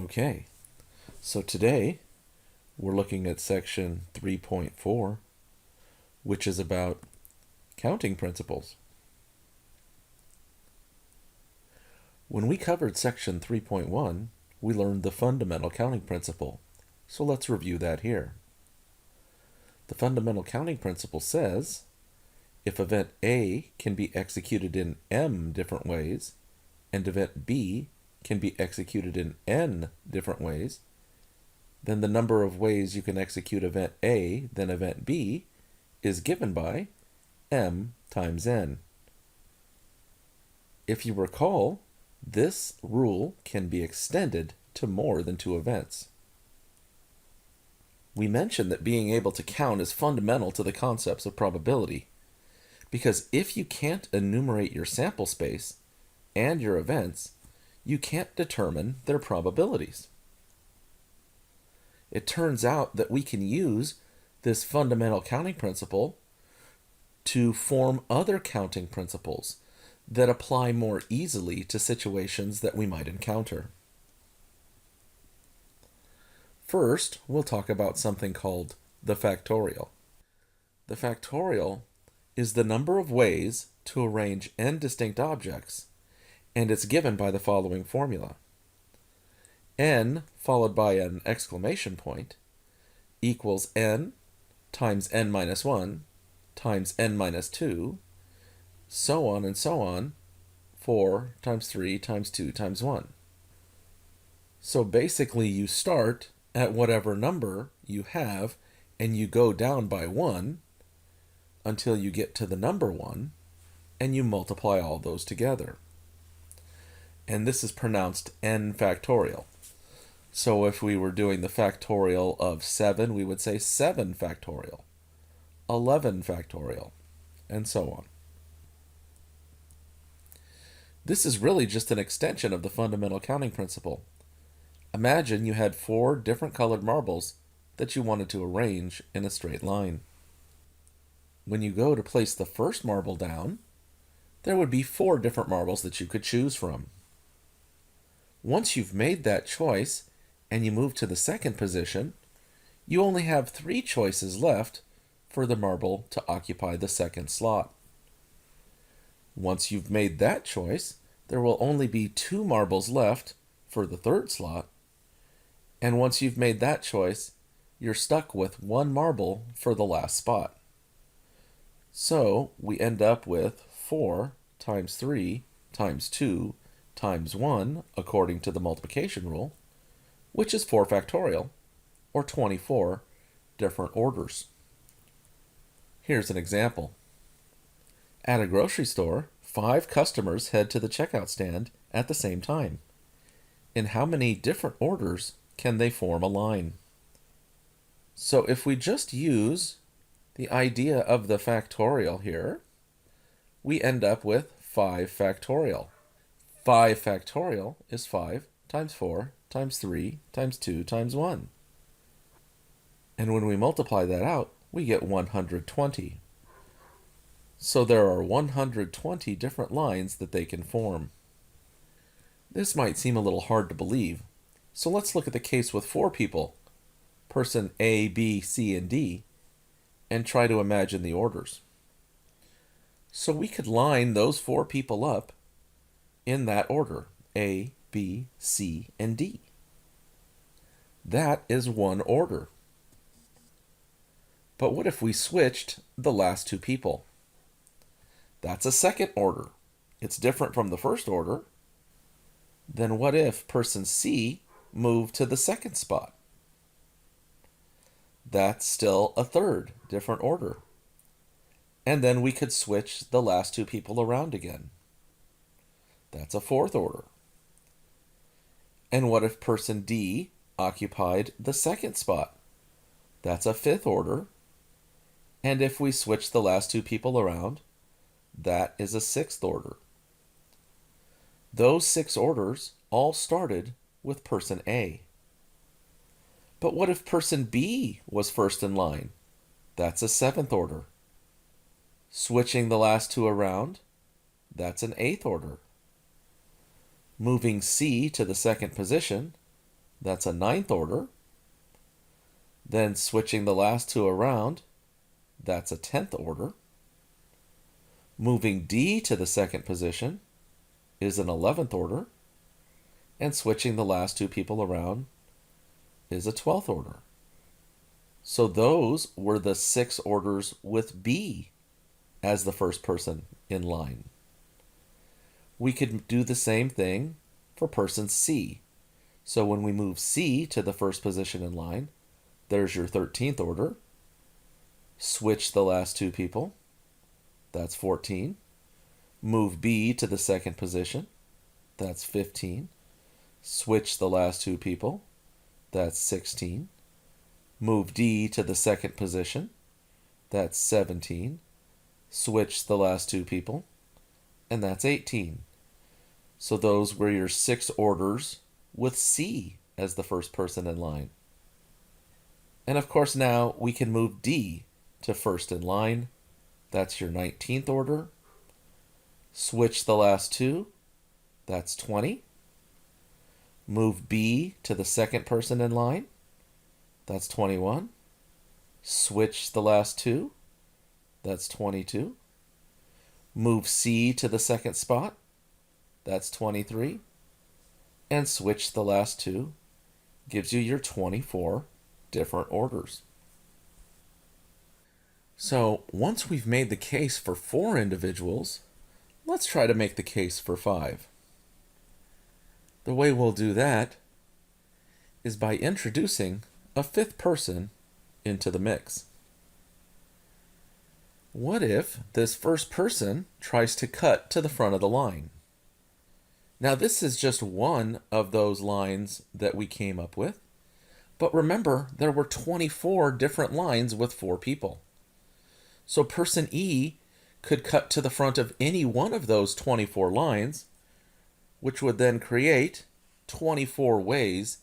Okay, so today we're looking at section 3.4, which is about counting principles. When we covered section 3.1, we learned the fundamental counting principle. So let's review that here. The fundamental counting principle says if event A can be executed in m different ways, and event B can be executed in n different ways, then the number of ways you can execute event A than event B is given by m times n. If you recall, this rule can be extended to more than two events. We mentioned that being able to count is fundamental to the concepts of probability, because if you can't enumerate your sample space and your events, you can't determine their probabilities. It turns out that we can use this fundamental counting principle to form other counting principles that apply more easily to situations that we might encounter. First, we'll talk about something called the factorial. The factorial is the number of ways to arrange n distinct objects, and it's given by the following formula. N followed by an exclamation point equals n times n minus 1 times n minus 2, so on and so on, 4 times 3 times 2 times 1. So basically you start at whatever number you have and you go down by 1 until you get to the number 1, and you multiply all those together. And this is pronounced n factorial. So if we were doing the factorial of 7, we would say 7 factorial, 11 factorial, and so on. This is really just an extension of the fundamental counting principle. Imagine you had 4 different colored marbles that you wanted to arrange in a straight line. When you go to place the first marble down, there would be 4 different marbles that you could choose from. Once you've made that choice and you move to the second position, you only have 3 choices left for the marble to occupy the second slot. Once you've made that choice, there will only be 2 marbles left for the third slot, and once you've made that choice, you're stuck with 1 marble for the last spot. So we end up with 4 times 3 times 2 times 1, according to the multiplication rule, which is 4 factorial, or 24 different orders. Here's an example. At a grocery store, 5 customers head to the checkout stand at the same time. In how many different orders can they form a line? So if we just use the idea of the factorial here, we end up with 5 factorial. 5 factorial is 5 times 4 times 3 times 2 times 1. And when we multiply that out, we get 120. So there are 120 different lines that they can form. This might seem a little hard to believe, so let's look at the case with 4 people, person A, B, C, and D, and try to imagine the orders. So we could line those 4 people up in that order, A, B, C, and D. That is one order. But what if we switched the last 2 people? That's a second order. It's different from the first order. Then what if person C moved to the second spot? That's still a third different order. And then we could switch the last 2 people around again. That's a fourth order. And what if person D occupied the second spot? That's a fifth order. And if we switch the last 2 people around, that is a sixth order. Those 6 orders all started with person A. But what if person B was first in line? That's a 7th order. Switching the last 2 around, that's an 8th order. Moving C to the second position, that's a ninth order. Then switching the last two around, that's a 10th order. Moving D to the second position is an 11th order. And switching the last two people around is a 12th order. So those were the 6 orders with B as the first person in line. We could do the same thing for person C. So when we move C to the first position in line, there's your 13th order. Switch the last two people, that's 14. Move B to the second position, that's 15. Switch the last two people, that's 16. Move D to the second position, that's 17. Switch the last two people, and that's 18. So those were your 6 orders with C as the first person in line. And of course now we can move D to first in line. That's your 19th order. Switch the last two, that's 20. Move B to the second person in line, that's 21. Switch the last two, that's 22. Move C to the second spot, that's 23. And switch the last two, gives you your 24 different orders. So once we've made the case for 4 individuals, let's try to make the case for 5. The way we'll do that is by introducing a 5th person into the mix. What if this first person tries to cut to the front of the line? Now this is just one of those lines that we came up with, but remember there were 24 different lines with 4 people. So person E could cut to the front of any one of those 24 lines, which would then create 24 ways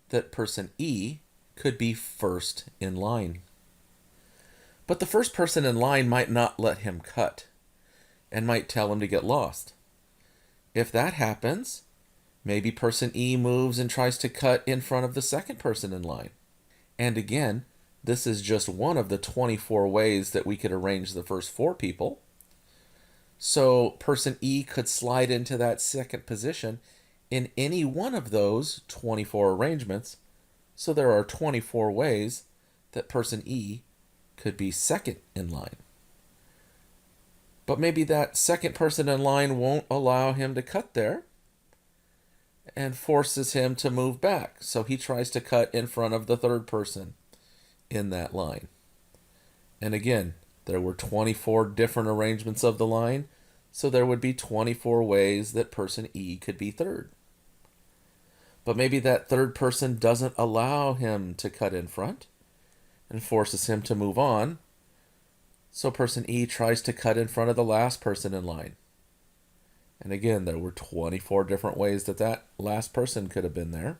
that person E could be first in line. But the first person in line might not let him cut and might tell him to get lost. If that happens, maybe person E moves and tries to cut in front of the second person in line. And again, this is just one of the 24 ways that we could arrange the first 4 people. So person E could slide into that second position in any one of those 24 arrangements. So there are 24 ways that person E could be second in line. But maybe that second person in line won't allow him to cut there and forces him to move back. So he tries to cut in front of the third person in that line. And again, there were 24 different arrangements of the line, so there would be 24 ways that person E could be third. But maybe that third person doesn't allow him to cut in front and forces him to move on. So person E tries to cut in front of the last person in line. And again, there were 24 different ways that that last person could have been there.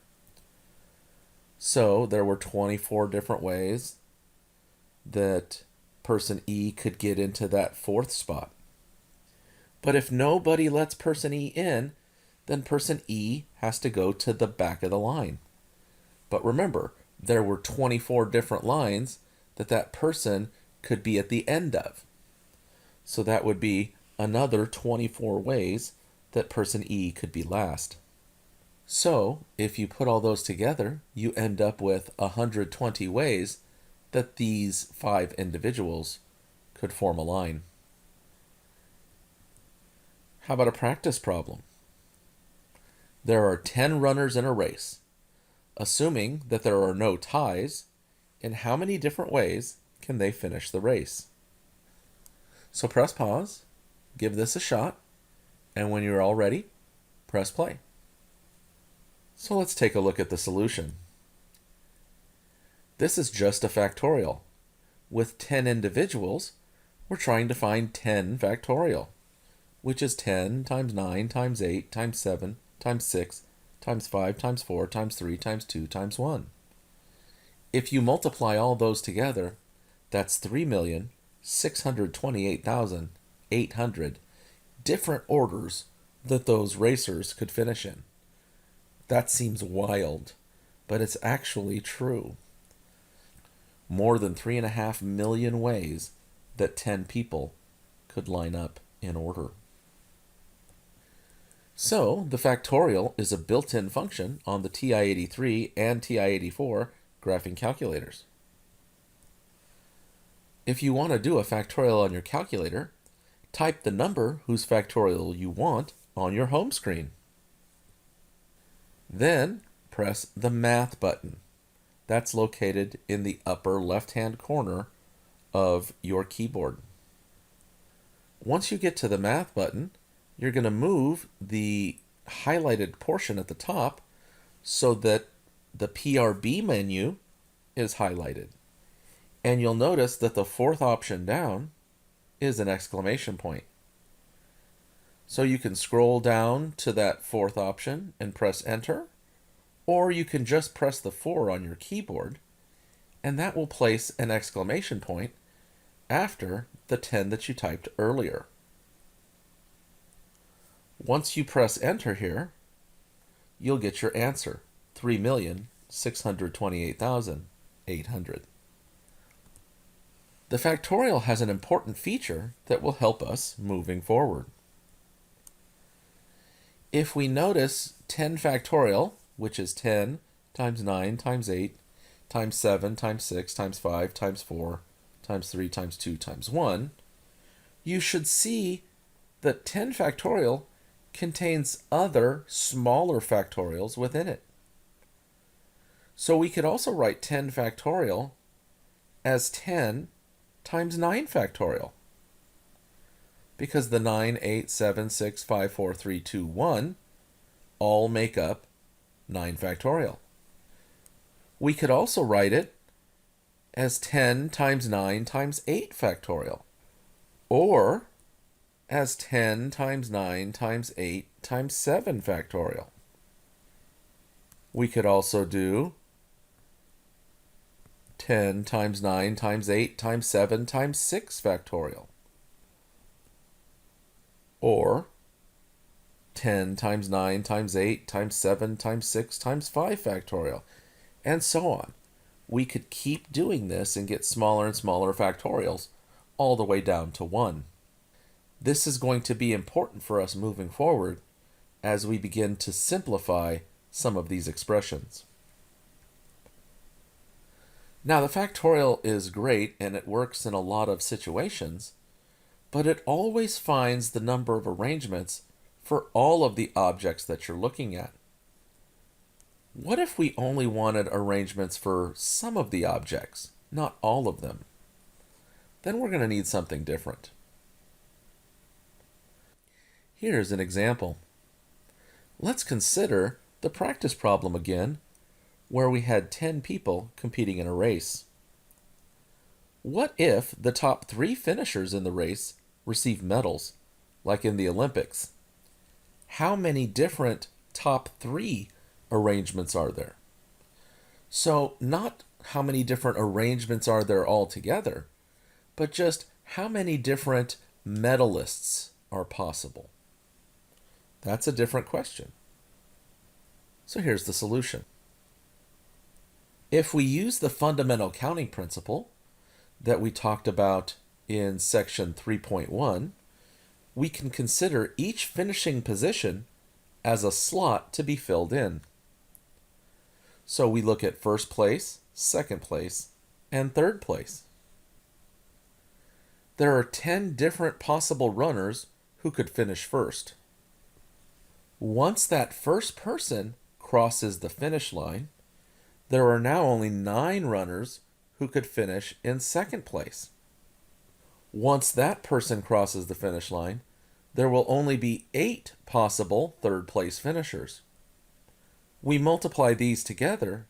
So there were 24 different ways that person E could get into that 4th spot. But if nobody lets person E in, then person E has to go to the back of the line. But remember, there were 24 different lines that that person could be at the end of. So that would be another 24 ways that person E could be last. So if you put all those together, you end up with 120 ways that these 5 individuals could form a line. How about a practice problem? There are 10 runners in a race. Assuming that there are no ties, in how many different ways can they finish the race? So press pause, give this a shot, and when you're all ready, press play. So let's take a look at the solution. This is just a factorial. With 10 individuals, we're trying to find 10 factorial, which is 10 times 9 times 8 times 7 times 6 times 5 times 4 times 3 times 2 times 1. If you multiply all those together, that's 3,628,800 different orders that those racers could finish in. That seems wild. but it's actually true. More than 3.5 million ways that 10 people could line up in order. So, the factorial is a built-in function on the TI-83 and TI-84 graphing calculators. If you want to do a factorial on your calculator, type the number whose factorial you want on your home screen. Then press the Math button. That's located in the upper left-hand corner of your keyboard. Once you get to the Math button, you're going to move the highlighted portion at the top so that the PRB menu is highlighted. And you'll notice that the fourth option down is an exclamation point. So you can scroll down to that fourth option and press enter, or you can just press the 4 on your keyboard, and that will place an exclamation point after the 10 that you typed earlier. Once you press enter here, you'll get your answer, 3,628,800. The factorial has an important feature that will help us moving forward. If we notice 10 factorial, which is 10 times 9 times 8 times 7 times 6 times 5 times 4 times 3 times 2 times 1, you should see that 10 factorial contains other smaller factorials within it. So we could also write 10 factorial as 10 times 9 factorial, because the 9, 8, 7, 6, 5, 4, 3, 2, 1 all make up 9 factorial. We could also write it as 10 times 9 times 8 factorial, or as 10 times 9 times 8 times 7 factorial. We could also do 10 times 9 times 8 times 7 times 6 factorial, or 10 times 9 times 8 times 7 times 6 times 5 factorial, and so on. We could keep doing this and get smaller and smaller factorials all the way down to 1. This is going to be important for us moving forward as we begin to simplify some of these expressions. Now, the factorial is great and it works in a lot of situations, but it always finds the number of arrangements for all of the objects that you're looking at. What if we only wanted arrangements for some of the objects, not all of them? Then we're going to need something different. Here's an example. Let's consider the practice problem again, where we had 10 people competing in a race. What if the top 3 finishers in the race receive medals, like in the Olympics? How many different top 3 arrangements are there? So not how many different arrangements are there altogether, but just how many different medalists are possible. That's a different question. So here's the solution. If we use the fundamental counting principle that we talked about in section 3.1, we can consider each finishing position as a slot to be filled in. So we look at first place, second place, and third place. There are 10 different possible runners who could finish first. Once that first person crosses the finish line, there are now only 9 runners who could finish in second place. Once that person crosses the finish line, there will only be 8 possible third place finishers. We multiply these together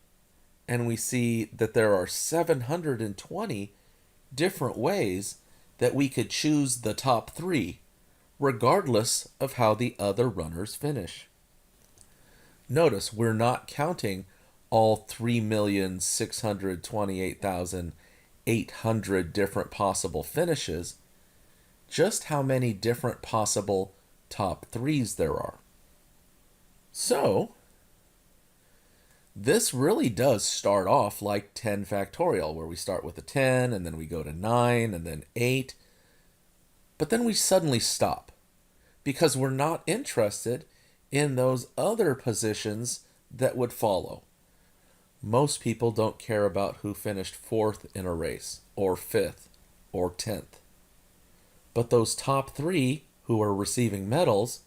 and we see that there are 720 different ways that we could choose the top 3, regardless of how the other runners finish. Notice we're not counting all 3,628,800 different possible finishes, just how many different possible top 3s there are. So, This really does start off like 10 factorial, where we start with a 10 and then we go to 9 and then 8. But then we suddenly stop because we're not interested in those other positions that would follow. Most people don't care about who finished fourth in a race, or fifth, or 10th. But those top three who are receiving medals,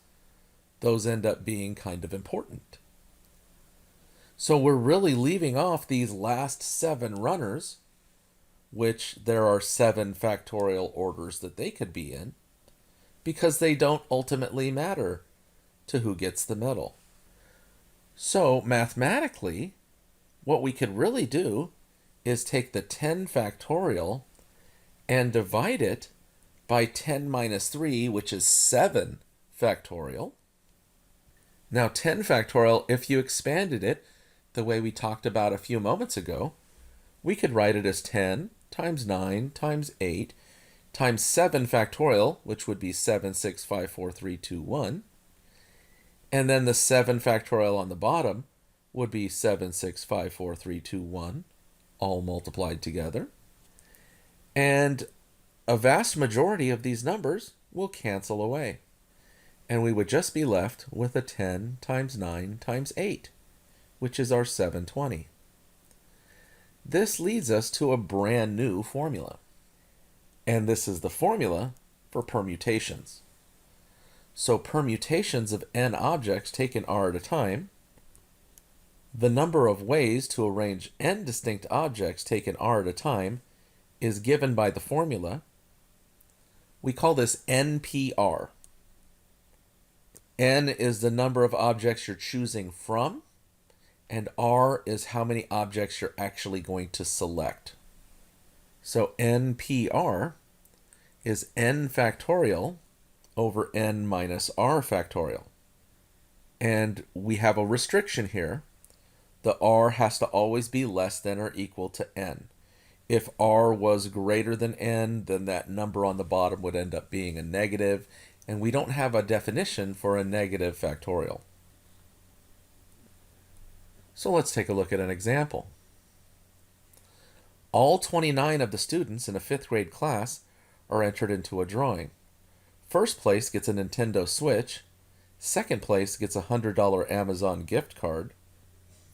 those end up being kind of important. So we're really leaving off these last 7 runners, which there are 7 factorial orders that they could be in, because they don't ultimately matter to who gets the medal. So mathematically, what we could really do is take the 10 factorial and divide it by 10 minus 3, which is 7 factorial. Now 10 factorial, if you expanded it the way we talked about a few moments ago, we could write it as 10 times 9 times 8 times 7 factorial, which would be 7, 6, 5, 4, 3, 2, 1. And then the 7 factorial on the bottom would be 7, 6, 5, 4, 3, 2, 1, all multiplied together. And a vast majority of these numbers will cancel away. And we would just be left with a 10 times 9 times 8, which is our 720. This leads us to a brand new formula. And this is the formula for permutations. So permutations of n objects taken r at a time, the number of ways to arrange n distinct objects taken r at a time is given by the formula. We call this NPR. N is the number of objects you're choosing from, and R is how many objects you're actually going to select. So NPR is n factorial over n minus r factorial. And we have a restriction here. The r has to always be less than or equal to n. If r was greater than n, then that number on the bottom would end up being a negative, and we don't have a definition for a negative factorial. So let's take a look at an example. All 29 of the students in a 5th grade class are entered into a drawing. First place gets a Nintendo Switch, second place gets a $100 Amazon gift card,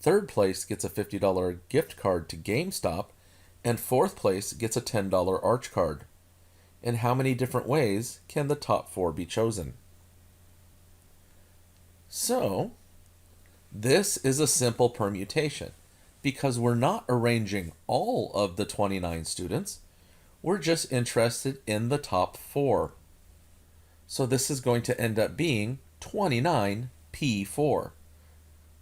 third place gets a $50 gift card to GameStop, and fourth place gets a $10 Arch card. In how many different ways can the top 4 be chosen? So, this is a simple permutation because we're not arranging all of the 29 students. We're just interested in the top 4. So this is going to end up being 29P4.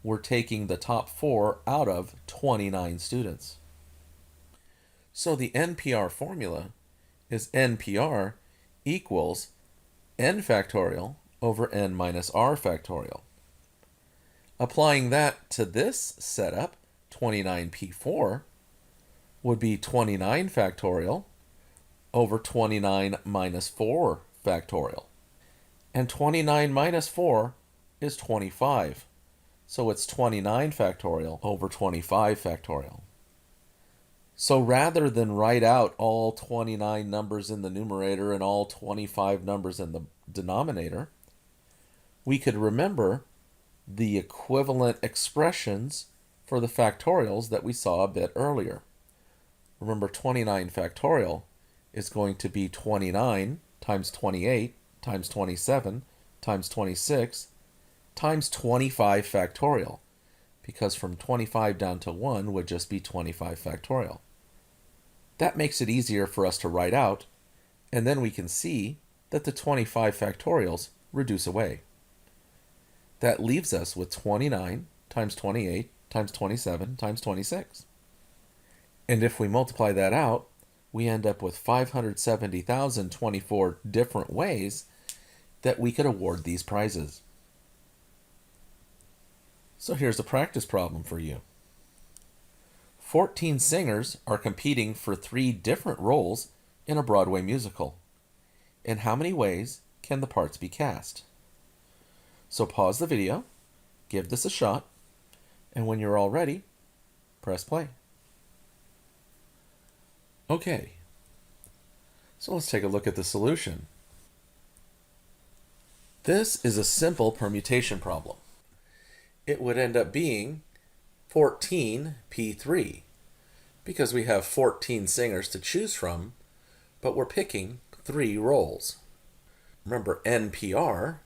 We're taking the top 4 out of 29 students. So the NPR formula is NPR equals n factorial over n minus r factorial. Applying that to this setup, 29P4 would be 29 factorial over 29 minus 4 factorial. And 29 minus 4 is 25. So it's 29 factorial over 25 factorial. So rather than write out all 29 numbers in the numerator and all 25 numbers in the denominator, we could remember the equivalent expressions for the factorials that we saw a bit earlier. Remember, 29 factorial is going to be 29 times 28 times 27 times 26 times 25 factorial, because from 25 down to 1 would just be 25 factorial. That makes it easier for us to write out, and then we can see that the 25 factorials reduce away. That leaves us with 29 times 28 times 27 times 26. And if we multiply that out, we end up with 570,024 different ways that we could award these prizes. So here's a practice problem for you. 14 singers are competing for 3 different roles in a Broadway musical. In how many ways can the parts be cast? So pause the video, give this a shot, And when you're all ready, press play. Okay, so let's take a look at the solution. This is a simple permutation problem. It would end up being 14p3 because we have 14 singers to choose from, but we're picking 3 roles. Remember, NPR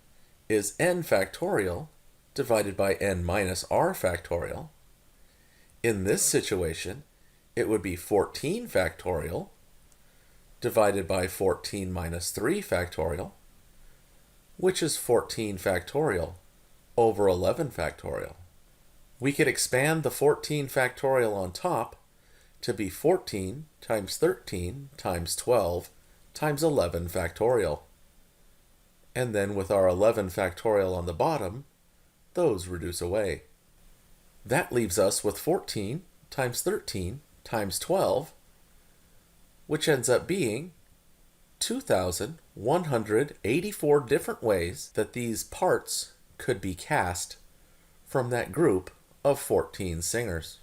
is n factorial divided by n minus r factorial. In this situation, it would be 14 factorial divided by 14 minus 3 factorial, which is 14 factorial over 11 factorial. We could expand the 14 factorial on top to be 14 times 13 times 12 times 11 factorial. And then with our 11 factorial on the bottom, those reduce away. That leaves us with 14 times 13 times 12, which ends up being 2,184 different ways that these parts could be cast from that group of 14 singers.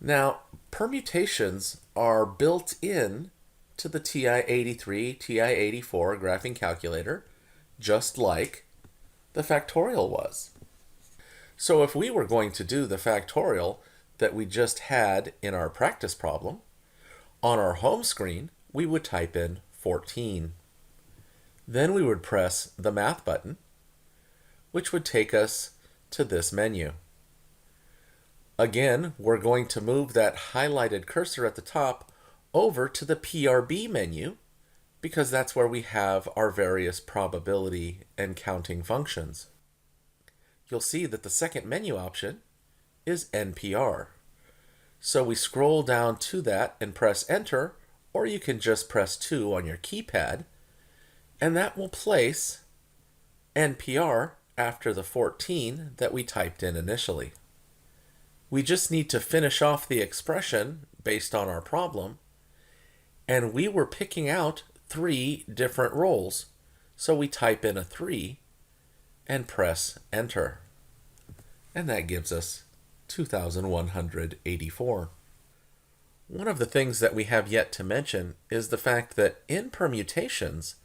Now, permutations are built in to the TI-83, TI-84 graphing calculator, just like the factorial was. So if we were going to do the factorial that we just had in our practice problem, on our home screen, we would type in 14. Then we would press the math button, which would take us to this menu. Again, we're going to move that highlighted cursor at the top over to the PRB menu because that's where we have our various probability and counting functions. You'll see that the second menu option is NPR. So we scroll down to that and press enter, or you can just press 2 on your keypad, and that will place NPR after the 14 that we typed in initially. We just need to finish off the expression based on our problem, and we were picking out 3 different roles, so we type in a 3 and press enter. And that gives us 2,184. One of the things that we have yet to mention is the fact that in permutations,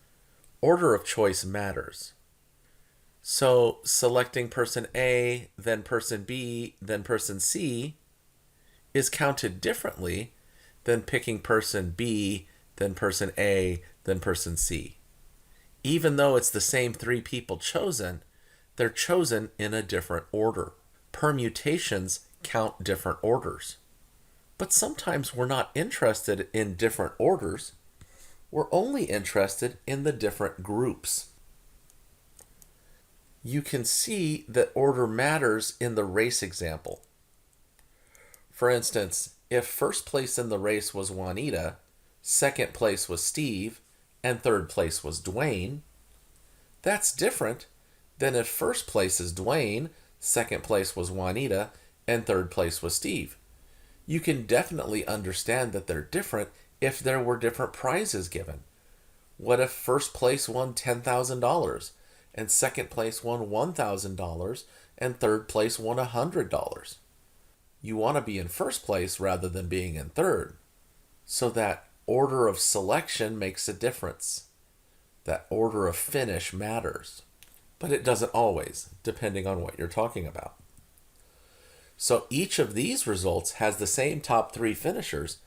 order of choice matters. So selecting person A, then person B, then person C is counted differently than picking person B, then person A, then person C. Even though it's the same 3 people chosen, they're chosen in a different order. Permutations count different orders. But sometimes we're not interested in different orders. We're only interested in the different groups. You can see that order matters in the race example. For instance, if first place in the race was Juanita, second place was Steve, and third place was Dwayne, that's different than if first place is Dwayne, second place was Juanita, and third place was Steve. You can definitely understand that they're different if there were different prizes given. What if first place won $10,000, and second place won $1,000, and third place won $100? You want to be in first place rather than being in third. So that order of selection makes a difference. That order of finish matters. But it doesn't always, depending on what you're talking about. So each of these results has the same top 3 finishers,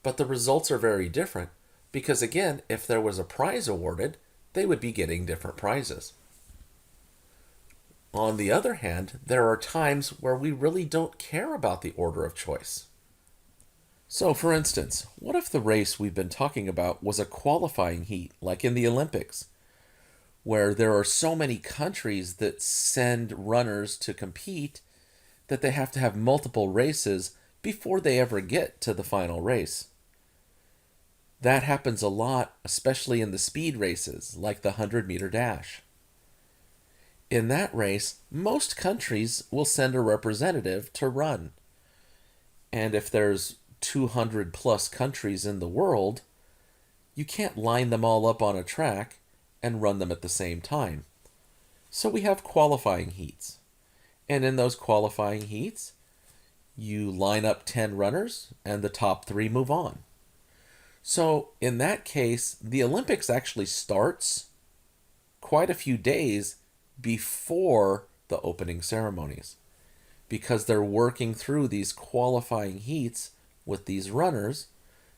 but the results are very different because, again, if there was a prize awarded, they would be getting different prizes. On the other hand, there are times where we really don't care about the order of choice. So, for instance, what if the race we've been talking about was a qualifying heat, like in the Olympics, where there are so many countries that send runners to compete that they have to have multiple races before they ever get to the final race. That happens a lot, especially in the speed races, like the 100-meter dash. In that race, most countries will send a representative to run. And if there's 200 plus countries in the world, you can't line them all up on a track and run them at the same time. So we have qualifying heats. And in those qualifying heats, You line up 10 runners, and the top 3 move on. So, in that case, the Olympics actually starts quite a few days before the opening ceremonies because they're working through these qualifying heats with these runners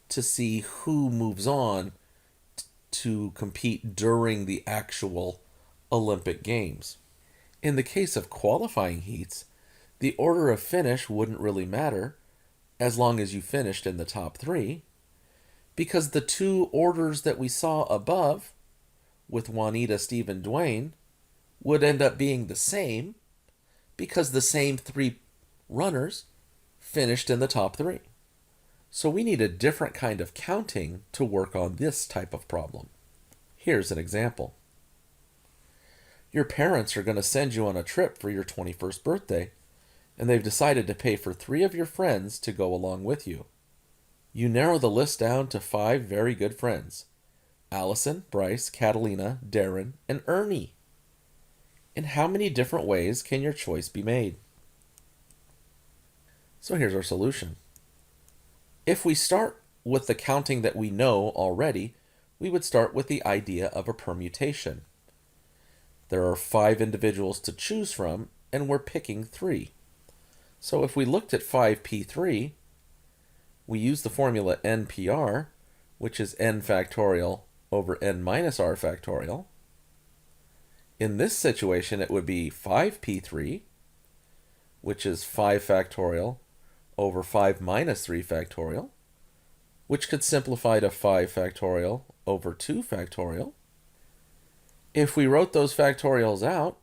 to see who moves on to compete during the actual Olympic Games. In the case of qualifying heats, the order of finish wouldn't really matter as long as you finished in the top 3, because the 2 orders that we saw above with Juanita, Steve, and Dwayne would end up being the same because the same 3 runners finished in the top 3. So we need a different kind of counting to work on this type of problem. Here's an example. Your parents are going to send you on a trip for your 21st birthday, and they've decided to pay for 3 of your friends to go along with you. You narrow the list down to 5 very good friends: Allison, Bryce, Catalina, Darren, and Ernie. In how many different ways can your choice be made? So here's our solution. If we start with the counting that we know already, we would start with the idea of a permutation. There are 5 individuals to choose from, and we're picking 3. So if we looked at 5p3, we use the formula NPR, which is n factorial over n minus r factorial. In this situation, it would be 5p3, which is 5 factorial over 5 minus 3 factorial, which could simplify to 5 factorial over 2 factorial. If we wrote those factorials out,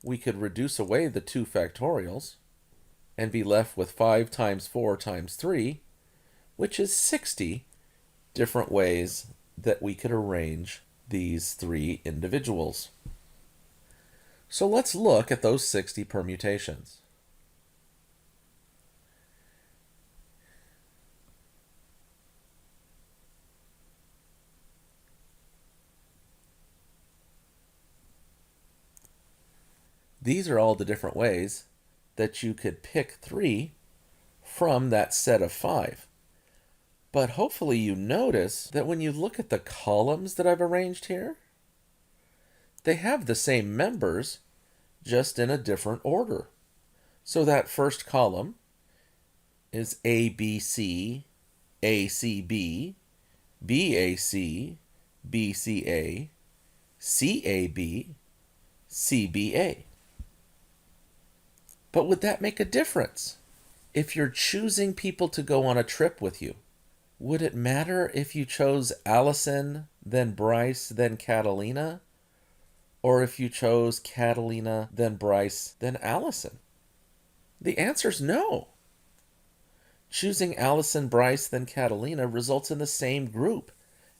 we could reduce away the 2 factorials and be left with 5 times 4 times 3, which is 60 different ways that we could arrange these 3 individuals. So let's look at those 60 permutations. These are all the different ways that you could pick 3 from that set of 5. But hopefully you notice that when you look at the columns that I've arranged here, they have the same members, just in a different order. So that first column is ABC, ACB, BAC, BCA, CAB, CBA. But would that make a difference? If you're choosing people to go on a trip with you, would it matter if you chose Allison, then Bryce, then Catalina? Or if you chose Catalina, then Bryce, then Allison? The answer's no. Choosing Allison, Bryce, then Catalina results in the same group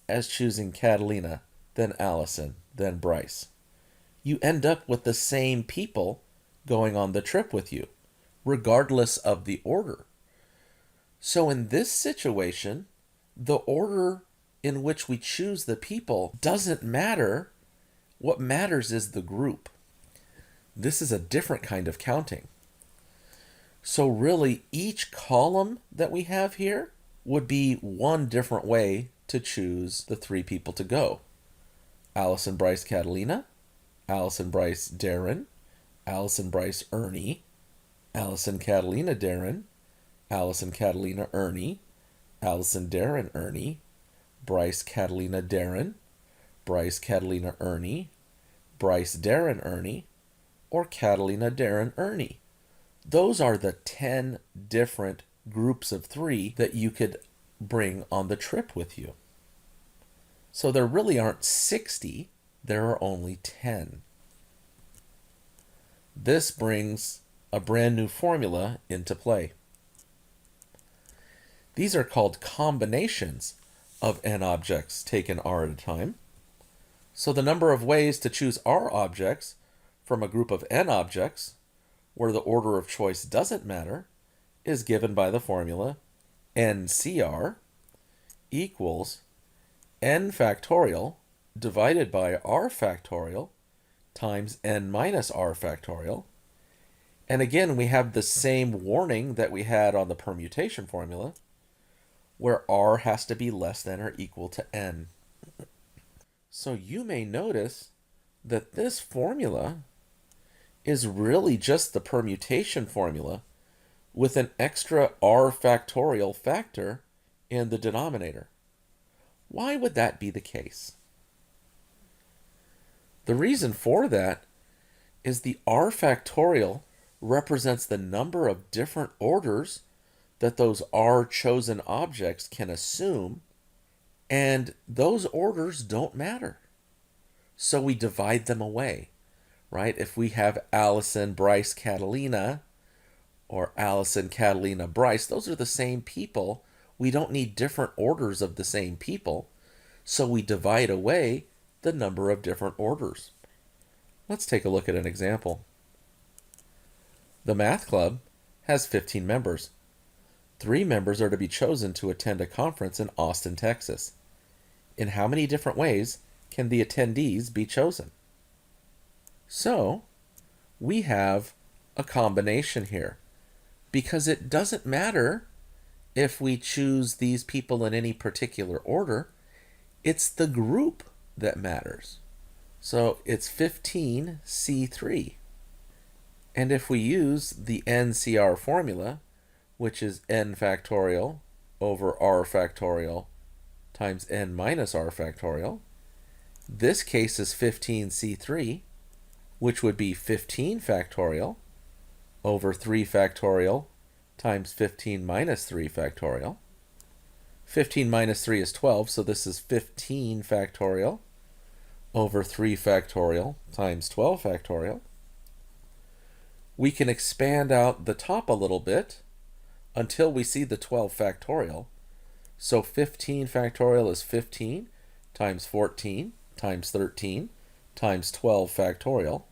as choosing Catalina, then Allison, then Bryce. You end up with the same people going on the trip with you, regardless of the order. So in this situation, the order in which we choose the people doesn't matter. What matters is the group. This is a different kind of counting. So really, each column that we have here would be one different way to choose the 3 people to go. Allison, Bryce, Catalina, Allison, Bryce, Darren, Allison, Bryce, Ernie, Allison, Catalina, Darren, Allison, Catalina, Ernie, Allison, Darren, Ernie, Bryce, Catalina, Darren, Bryce, Catalina, Ernie, Bryce, Darren, Ernie, or Catalina, Darren, Ernie. Those are the 10 different groups of 3 that you could bring on the trip with you. So there really aren't 60, there are only 10. This brings a brand new formula into play. These are called combinations of n objects taken r at a time. So the number of ways to choose r objects from a group of n objects, where the order of choice doesn't matter, is given by the formula NCR equals n factorial divided by r factorial times n minus r factorial. And again, we have the same warning that we had on the permutation formula, where r has to be less than or equal to n. So you may notice that this formula is really just the permutation formula with an extra r factorial factor in the denominator. Why would that be the case? The reason for that is the r factorial represents the number of different orders that those r chosen objects can assume, and those orders don't matter. So we divide them away, right? If we have Allison, Bryce, Catalina, or Allison, Catalina, Bryce, those are the same people. We don't need different orders of the same people, so we divide away the number of different orders. Let's take a look at an example. The math club has 15 members. 3 members are to be chosen to attend a conference in Austin, Texas. In how many different ways can the attendees be chosen? So, we have a combination here, because it doesn't matter if we choose these people in any particular order. It's the group that matters. So it's 15C3. And if we use the NCR formula, which is n factorial over r factorial times n minus r factorial, this case is 15C3, which would be 15 factorial over 3 factorial times 15 minus 3 factorial. 15 minus 3 is 12, so this is 15 factorial over 3 factorial times 12 factorial. We can expand out the top a little bit until we see the 12 factorial. So 15 factorial is 15 times 14 times 13 times 12 factorial.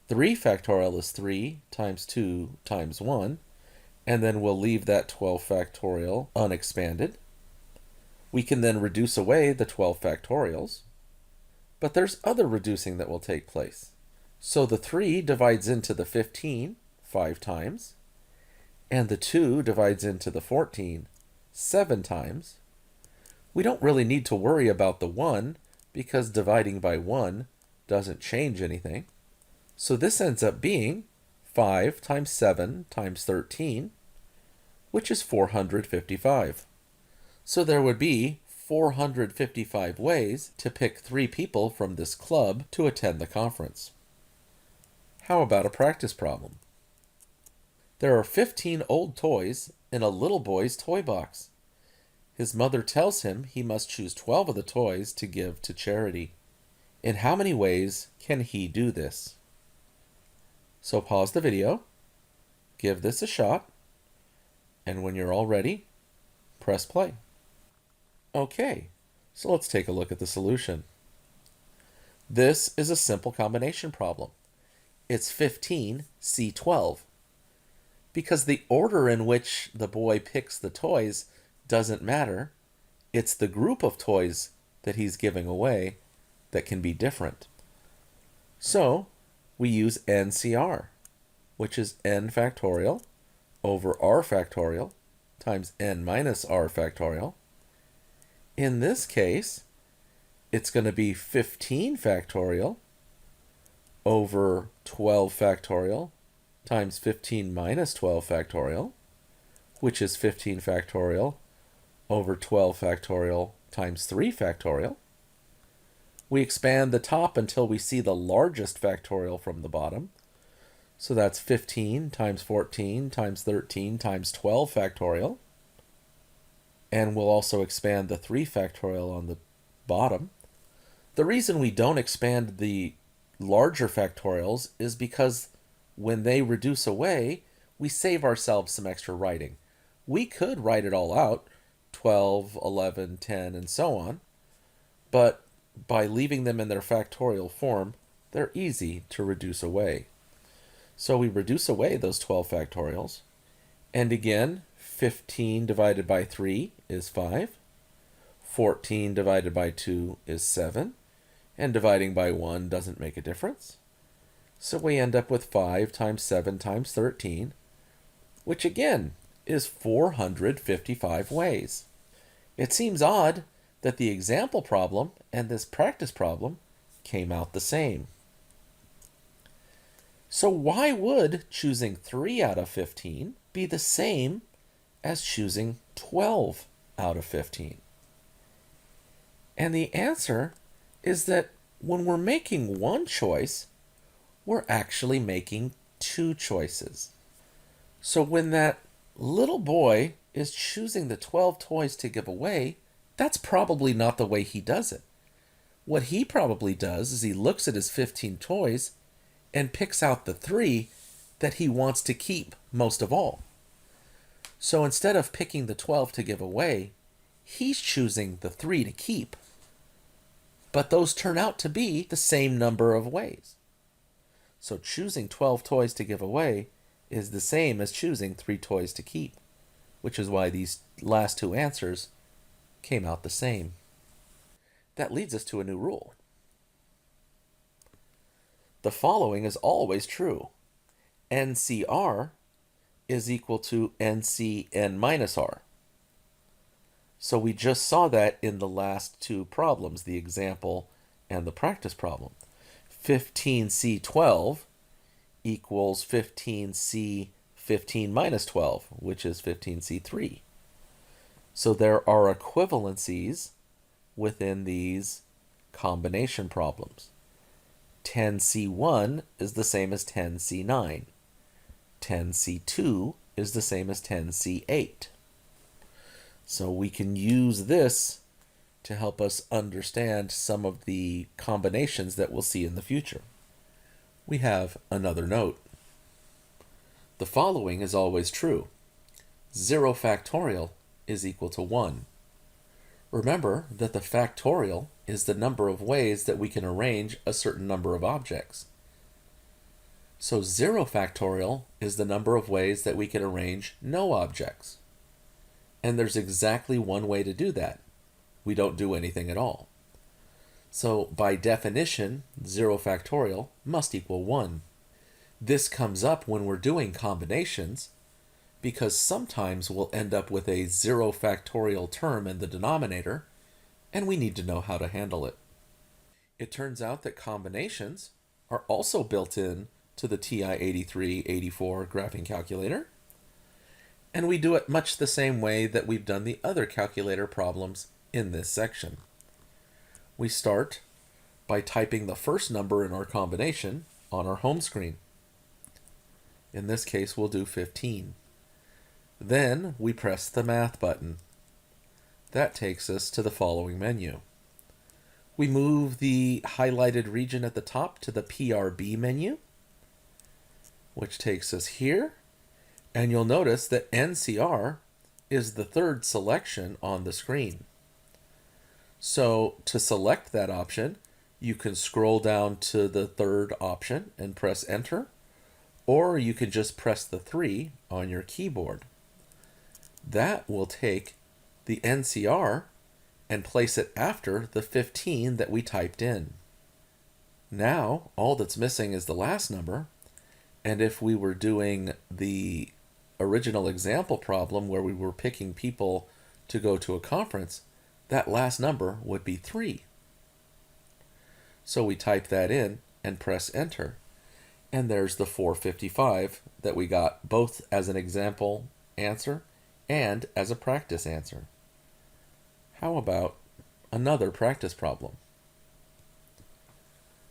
3 factorial is 3 times 2 times 1, and then we'll leave that 12 factorial unexpanded. We can then reduce away the 12 factorials, but there's other reducing that will take place. So the 3 divides into the 15 5 times, and the 2 divides into the 14 7 times. We don't really need to worry about the 1 because dividing by 1 doesn't change anything. So this ends up being 5 times 7 times 13, which is 455. So there would be 455 ways to pick 3 people from this club to attend the conference. How about a practice problem? There are 15 old toys in a little boy's toy box. His mother tells him he must choose 12 of the toys to give to charity. In how many ways can he do this? So pause the video, give this a shot, and when you're all ready, press play. Okay, so let's take a look at the solution. This is a simple combination problem. It's 15C12. Because the order in which the boy picks the toys doesn't matter, it's the group of toys that he's giving away that can be different. So we use NCR, which is n factorial over r factorial times n minus r factorial. In this case, it's going to be 15 factorial over 12 factorial times 15 minus 12 factorial, which is 15 factorial over 12 factorial times 3 factorial. We expand the top until we see the largest factorial from the bottom. So that's 15 times 14 times 13 times 12 factorial. And we'll also expand the 3 factorial on the bottom. The reason we don't expand the larger factorials is because when they reduce away, we save ourselves some extra writing. We could write it all out, 12, 11, 10, and so on, but by leaving them in their factorial form, they're easy to reduce away. So we reduce away those 12 factorials, and again, 15 divided by 3 is 5, 14 divided by 2 is 7, and dividing by 1 doesn't make a difference. So we end up with 5 times 7 times 13, which again is 455 ways. It seems odd that the example problem and this practice problem came out the same. So why would choosing 3 out of 15 be the same as choosing 12 out of 15? And the answer is that when we're making one choice, we're actually making two choices. So when that little boy is choosing the 12 toys to give away, that's probably not the way he does it. What he probably does is he looks at his 15 toys and picks out the 3 that he wants to keep most of all. So instead of picking the 12 to give away, he's choosing the 3 to keep. But those turn out to be the same number of ways. So choosing 12 toys to give away is the same as choosing 3 toys to keep, which is why these last two answers came out the same. That leads us to a new rule. The following is always true. NCR is equal to NCN minus R. So we just saw that in the last two problems, the example and the practice problem. 15C12 equals 15C15 minus 12, which is 15C3. So there are equivalencies within these combination problems. 10C1 is the same as 10C9. 10C2 is the same as 10C8. So we can use this to help us understand some of the combinations that we'll see in the future. We have another note. The following is always true. 0 factorial is equal to 1. Remember that the factorial is the number of ways that we can arrange a certain number of objects. So 0 factorial is the number of ways that we can arrange no objects. And there's exactly one way to do that. We don't do anything at all. So by definition, 0 factorial must equal 1. This comes up when we're doing combinations because sometimes we'll end up with a 0 factorial term in the denominator, and we need to know how to handle it. It turns out that combinations are also built in to the TI-8384 graphing calculator, and we do it much the same way that we've done the other calculator problems in this section. We start by typing the first number in our combination on our home screen. In this case, we'll do 15. Then we press the Math button. That takes us to the following menu. We move the highlighted region at the top to the PRB menu, which takes us here. And you'll notice that NCR is the third selection on the screen. So to select that option, you can scroll down to the third option and press Enter, or you can just press the 3 on your keyboard. That will take the NCR and place it after the 15 that we typed in. Now, all that's missing is the last number, and if we were doing the original example problem where we were picking people to go to a conference, that last number would be 3. So we type that in and press Enter, and there's the 455 that we got both as an example answer and as a practice answer. How about another practice problem?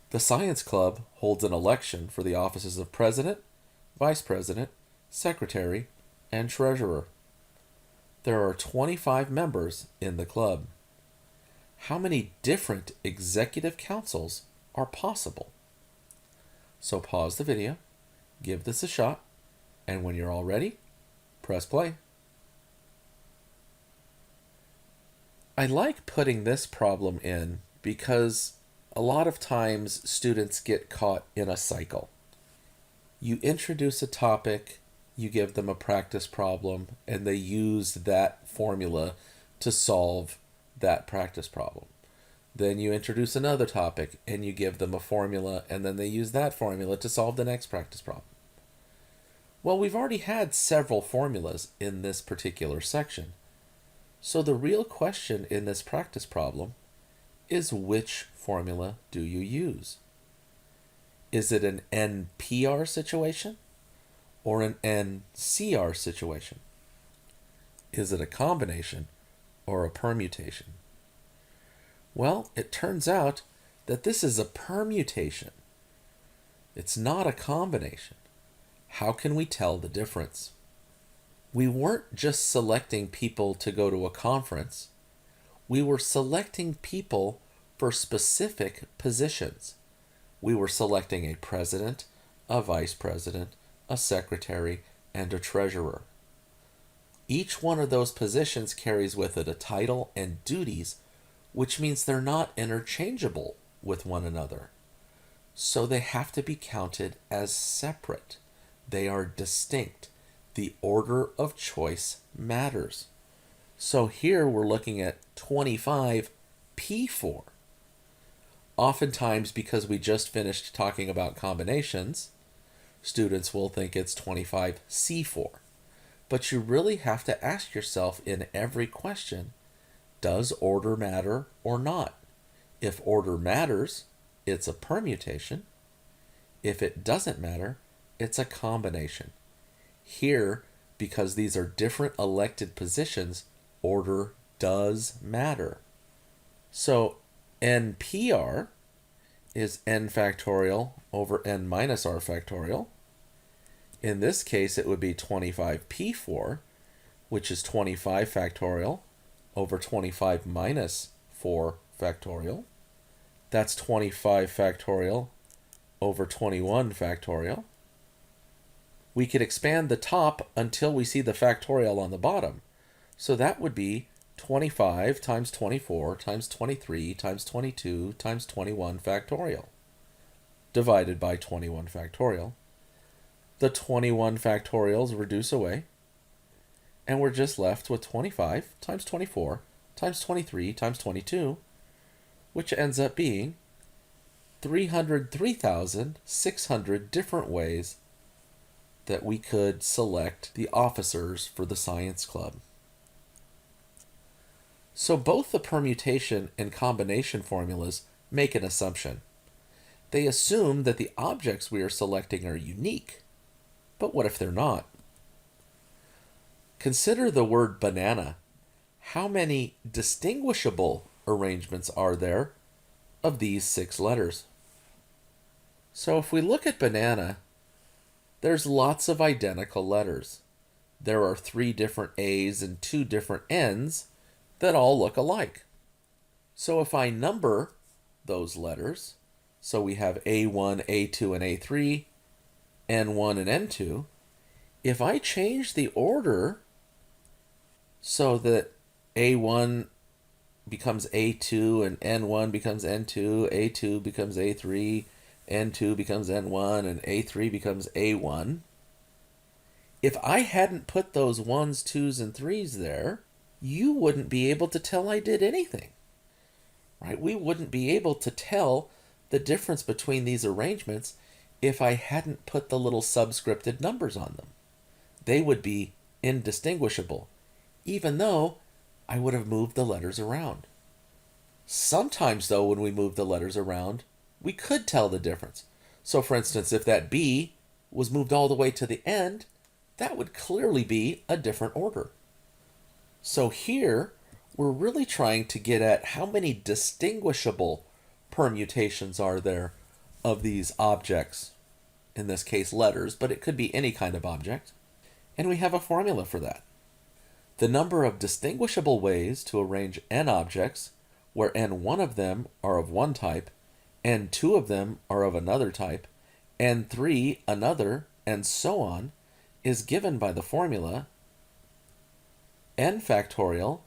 The Science Club holds an election for the offices of President, Vice President, Secretary, and Treasurer. There are 25 members in the club. How many different executive councils are possible? So pause the video, give this a shot, and when you're all ready, press play. I like putting this problem in because a lot of times students get caught in a cycle. You introduce a topic, you give them a practice problem, and they use that formula to solve that practice problem. Then you introduce another topic and you give them a formula, and then they use that formula to solve the next practice problem. Well, we've already had several formulas in this particular section. So the real question in this practice problem is, which formula do you use? Is it an NPR situation or an NCR situation? Is it a combination or a permutation? Well, it turns out that this is a permutation. It's not a combination. How can we tell the difference? We weren't just selecting people to go to a conference. We were selecting people for specific positions. We were selecting a president, a vice president, a secretary, and a treasurer. Each one of those positions carries with it a title and duties, which means they're not interchangeable with one another. So they have to be counted as separate. They are distinct. The order of choice matters. So here we're looking at 25P4. Oftentimes, because we just finished talking about combinations, students will think it's 25C4. But you really have to ask yourself in every question, does order matter or not? If order matters, it's a permutation. If it doesn't matter, it's a combination. Here, because these are different elected positions, order does matter. So NPR is n factorial over n minus r factorial. In this case, it would be 25P4, which is 25 factorial over 25 minus 4 factorial. That's 25 factorial over 21 factorial. We could expand the top until we see the factorial on the bottom. So that would be 25 times 24 times 23 times 22 times 21 factorial divided by 21 factorial. The 21 factorials reduce away, and we're just left with 25 times 24 times 23 times 22, which ends up being 303,600 different ways that we could select the officers for the science club. So both the permutation and combination formulas make an assumption. They assume that the objects we are selecting are unique. But what if they're not? Consider the word banana. How many distinguishable arrangements are there of these 6 letters? So if we look at banana, there's lots of identical letters. There are 3 different A's and 2 different N's that all look alike. So if I number those letters, so we have A1, A2, and A3, N1 and N2, if I change the order so that A1 becomes A2 and N1 becomes N2, A2 becomes A3, N2 becomes N1, and A3 becomes A1, if I hadn't put those 1s, 2s, and 3s there, you wouldn't be able to tell I did anything. Right? We wouldn't be able to tell the difference between these arrangements if I hadn't put the little subscripted numbers on them. They would be indistinguishable, even though I would have moved the letters around. Sometimes, though, when we move the letters around, we could tell the difference. So, for instance, if that B was moved all the way to the end, that would clearly be a different order. So here, we're really trying to get at how many distinguishable permutations are there of these objects, in this case letters, but it could be any kind of object. And we have a formula for that. The number of distinguishable ways to arrange n objects, where n1 of them are of one type, n2 of them are of another type, n3 another, and so on, is given by the formula n factorial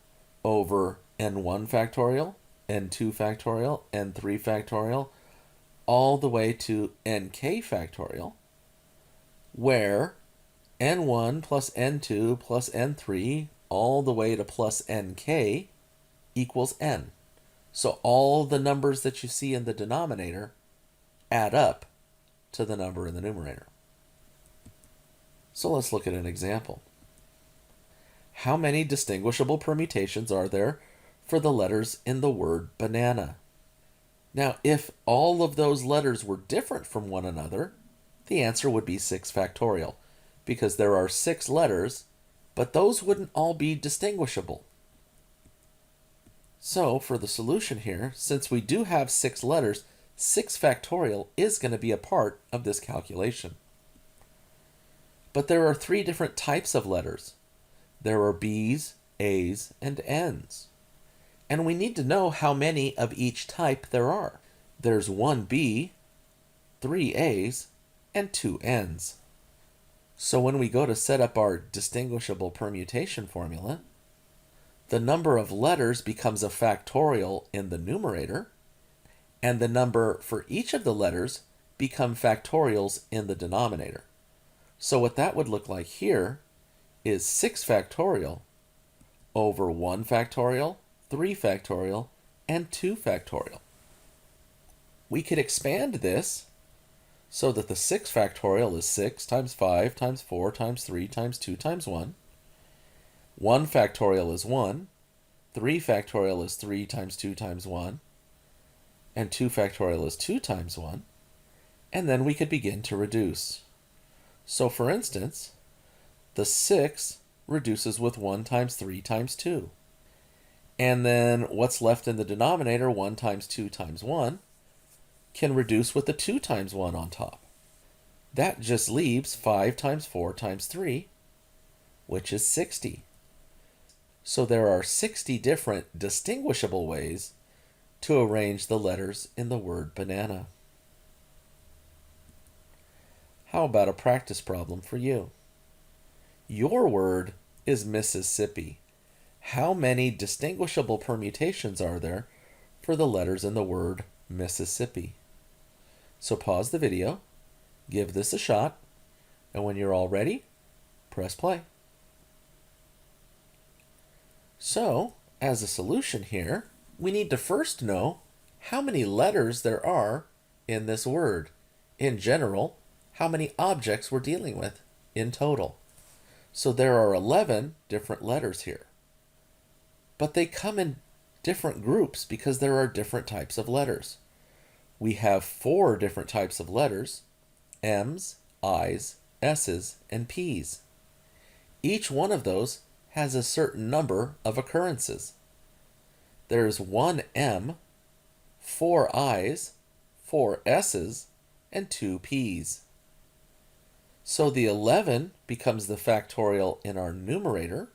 over n1 factorial, n2 factorial, n3 factorial, all the way to nk factorial, where n1 plus n2 plus n3 all the way to plus nk equals n. So all the numbers that you see in the denominator add up to the number in the numerator. So let's look at an example. How many distinguishable permutations are there for the letters in the word banana? Now, if all of those letters were different from one another, the answer would be 6 factorial, because there are 6 letters, but those wouldn't all be distinguishable. So, for the solution here, since we do have 6 letters, 6 factorial is going to be a part of this calculation. But there are 3 different types of letters. There are B's, A's, and N's. And we need to know how many of each type there are. There's 1 B, 3 A's, and 2 N's. So when we go to set up our distinguishable permutation formula, the number of letters becomes a factorial in the numerator, and the number for each of the letters become factorials in the denominator. So what that would look like here is 6 factorial over 1 factorial, 3 factorial, and 2 factorial. We could expand this so that the 6 factorial is 6 times 5 times 4 times 3 times 2 times 1. 1 factorial is 1. 3 factorial is 3 times 2 times 1. And 2 factorial is 2 times 1. And then we could begin to reduce. So for instance, the 6 reduces with 1 times 3 times 2. And then what's left in the denominator, 1 times 2 times 1, can reduce with the 2 times 1 on top. That just leaves 5 times 4 times 3, which is 60. So there are 60 different distinguishable ways to arrange the letters in the word banana. How about a practice problem for you? Your word is Mississippi. How many distinguishable permutations are there for the letters in the word Mississippi? So pause the video, give this a shot, and when you're all ready, press play. So, as a solution here, we need to first know how many letters there are in this word. In general, how many objects we're dealing with in total. So there are 11 different letters here. But they come in different groups because there are different types of letters. We have 4 different types of letters: M's, I's, S's, and P's. Each one of those has a certain number of occurrences. There's 1 M, 4 I's, 4 S's, and 2 P's. So the 11 becomes the factorial in our numerator,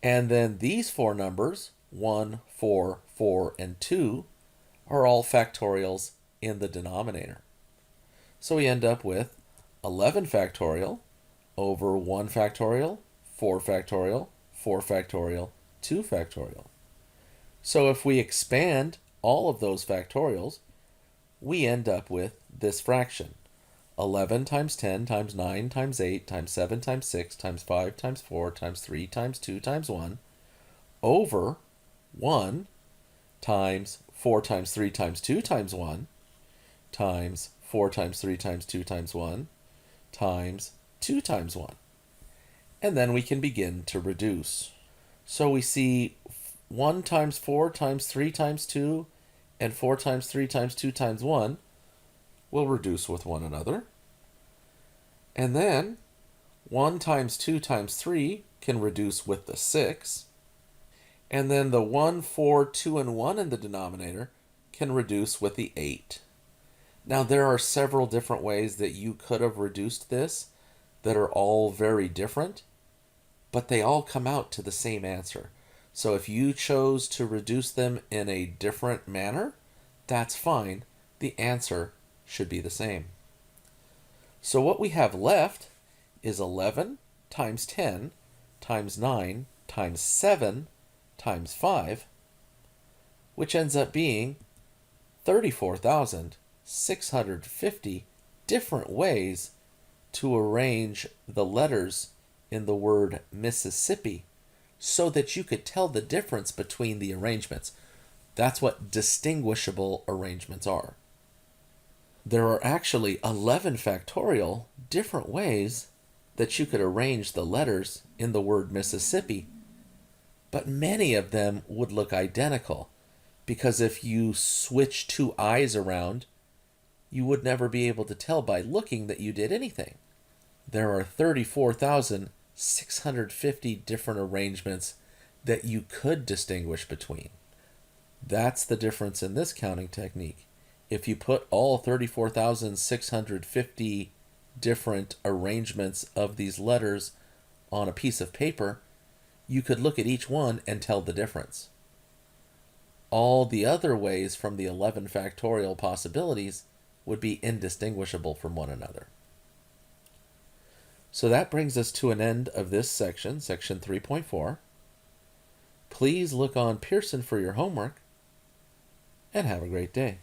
and then these 4 numbers, 1, 4, 4, and 2, are all factorials in the denominator. So we end up with 11 factorial over 1 factorial, 4 factorial, 4 factorial, 2 factorial. So if we expand all of those factorials, we end up with this fraction. 11 times 10 times 9 times 8 times 7 times 6 times 5 times 4 times 3 times 2 times 1 over 1 times 4 times 3 times 2 times 1 times 4 times 3 times 2 times 1 times 2 times 1. And then we can begin to reduce. So we see 1 times 4 times 3 times 2 and 4 times 3 times 2 times 1 will reduce with one another. And then 1 times 2 times 3 can reduce with the 6. And then the 1, 4, 2, and 1 in the denominator can reduce with the 8. Now there are several different ways that you could have reduced this that are all very different, but they all come out to the same answer. So if you chose to reduce them in a different manner, that's fine. The answer should be the same. So what we have left is 11 times 10 times 9 times 7 times 5, which ends up being 34,650 different ways to arrange the letters in the word Mississippi so that you could tell the difference between the arrangements. That's what distinguishable arrangements are. There are actually 11 factorial different ways that you could arrange the letters in the word Mississippi, but many of them would look identical because if you switch two I's around, you would never be able to tell by looking that you did anything. There are 34,650 different arrangements that you could distinguish between. That's the difference in this counting technique. If you put all 34,650 different arrangements of these letters on a piece of paper, you could look at each one and tell the difference. All the other ways from the 11 factorial possibilities would be indistinguishable from one another. So that brings us to an end of this section, section 3.4. Please look on Pearson for your homework, and have a great day.